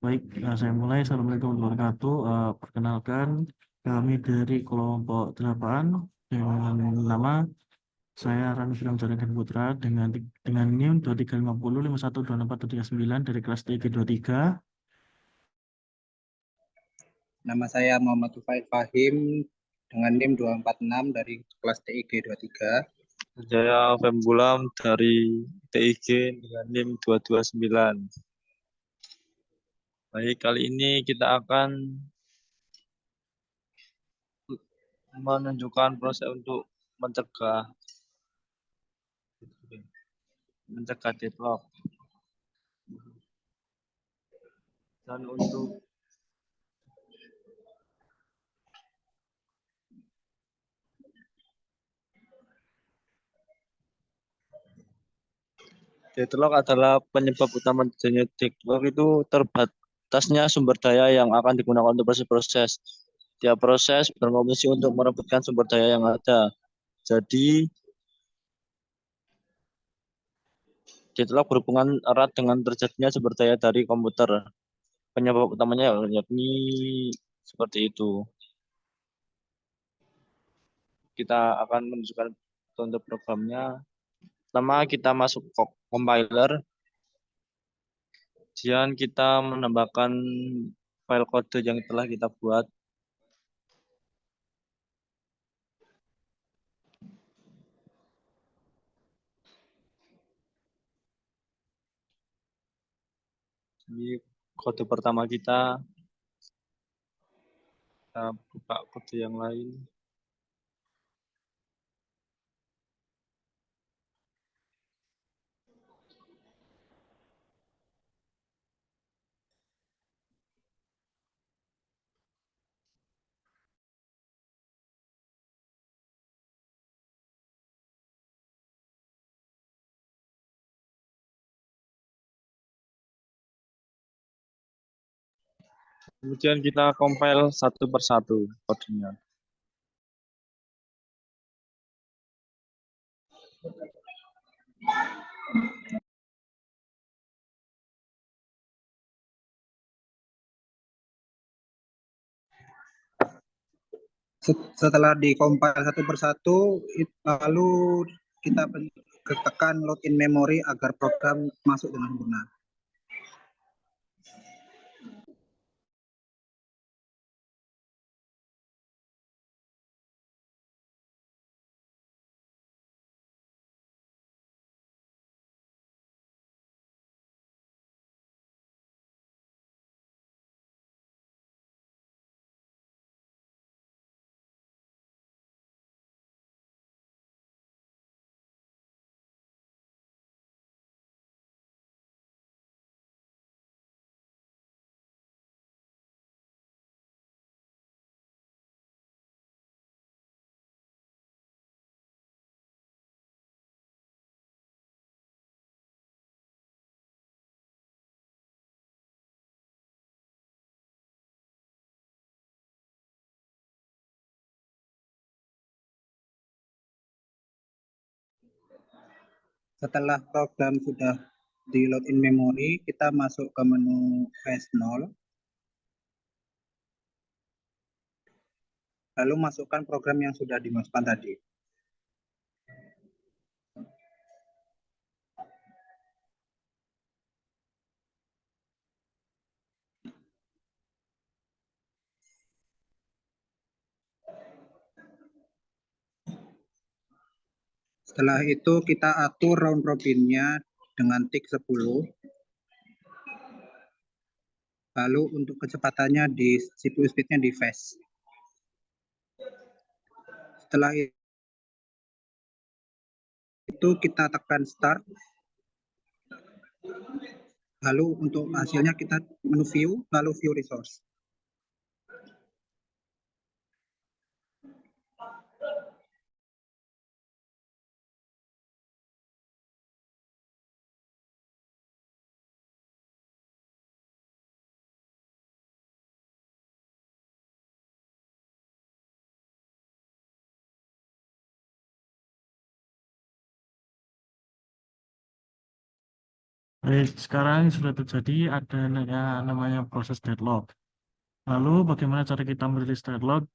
Baik, saya mulai. Assalamualaikum warahmatullahi wabarakatuh. Perkenalkan, kami dari kelompok 8 dengan nama saya Ranu Sulam Jalan Putra dengan NIM 2350512439 dari kelas TG 23. Nama saya Muhammad Tufail Fahim dengan NIM 246 dari kelas TIG 23. Saya Fembulam dari TIG dengan NIM 229. Baik, kali ini kita akan menunjukkan proses untuk mencegah deadlock. Dan untuk deadlock adalah penyebab utama terjadinya deadlock itu terbatasnya sumber daya yang akan digunakan untuk proses-proses. Tiap proses berkompetisi untuk merebutkan sumber daya yang ada. Jadi deadlock berhubungan erat dengan terjadinya sumber daya dari komputer. Penyebab utamanya yakni seperti itu. Kita akan menunjukkan contoh programnya. Pertama kita masuk ke compiler. Kemudian kita menambahkan file kode yang telah kita buat. Ini kode pertama kita buka kode yang lain. Kemudian kita compile satu persatu kodenya. Setelah dikompil satu persatu, lalu kita tekan login memory agar program masuk dengan benar. Setelah program sudah di load in memory, kita masuk ke menu flash 0. Lalu masukkan program yang sudah dimasukkan tadi. Setelah itu kita atur round robinnya dengan tick 10. Lalu untuk kecepatannya di CPU speednya di fast. Setelah itu kita tekan start. Lalu untuk hasilnya kita menu view, lalu view resource. Baik, sekarang sudah terjadi ada namanya proses deadlock. Lalu bagaimana cara kita merilis deadlock?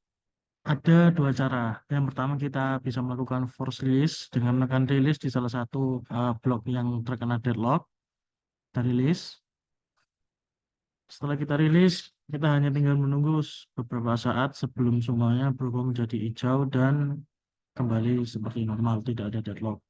Ada dua cara. Yang pertama kita bisa melakukan force release dengan menekan release di salah satu blok yang terkena deadlock. Kita rilis. Setelah kita rilis, kita hanya tinggal menunggu beberapa saat sebelum semuanya berubah menjadi hijau dan kembali seperti normal, tidak ada deadlock.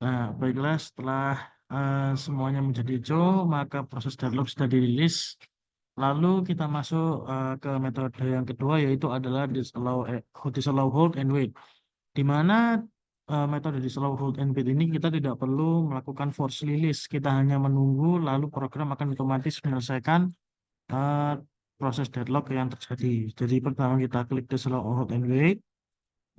Nah, baiklah setelah semuanya menjadi hijau, maka proses deadlock sudah dirilis. Lalu kita masuk ke metode yang kedua yaitu adalah disallow hold and wait. Di mana metode disallow hold and wait ini kita tidak perlu melakukan force release, kita hanya menunggu lalu program akan otomatis menyelesaikan eh, proses deadlock yang terjadi. Jadi pertama kita klik disallow hold and wait.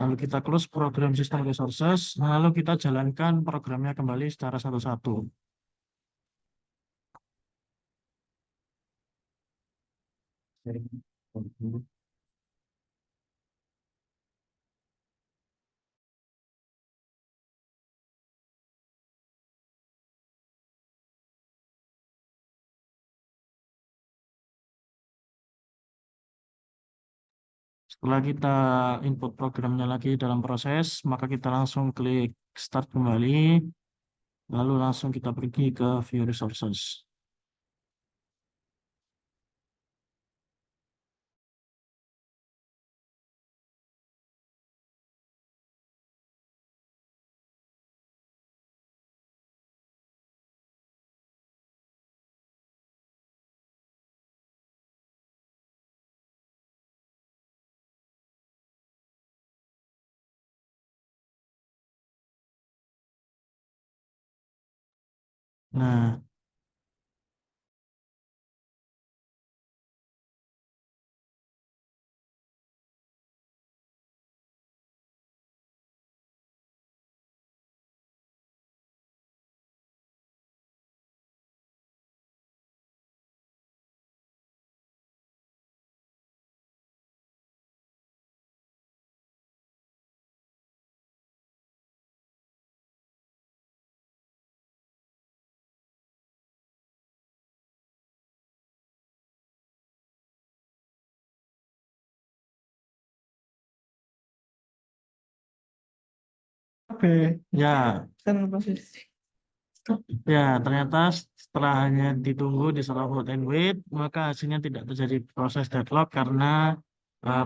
Lalu kita close program system resources, lalu kita jalankan programnya kembali secara satu-satu. Setelah kita input programnya lagi dalam proses, maka kita langsung klik start kembali, lalu langsung kita pergi ke view resources. Nah, oke, ya, ya ternyata setelah hanya ditunggu di salah hold and wait, maka hasilnya tidak terjadi proses deadlock karena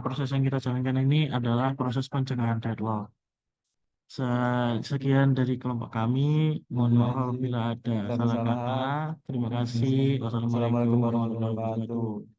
proses yang kita jalankan ini adalah proses pencegahan deadlock. Sekian dari kelompok kami. Mohon maaf apabila ada salah kata. Terima kasih. Wassalamualaikum warahmatullahi wabarakatuh.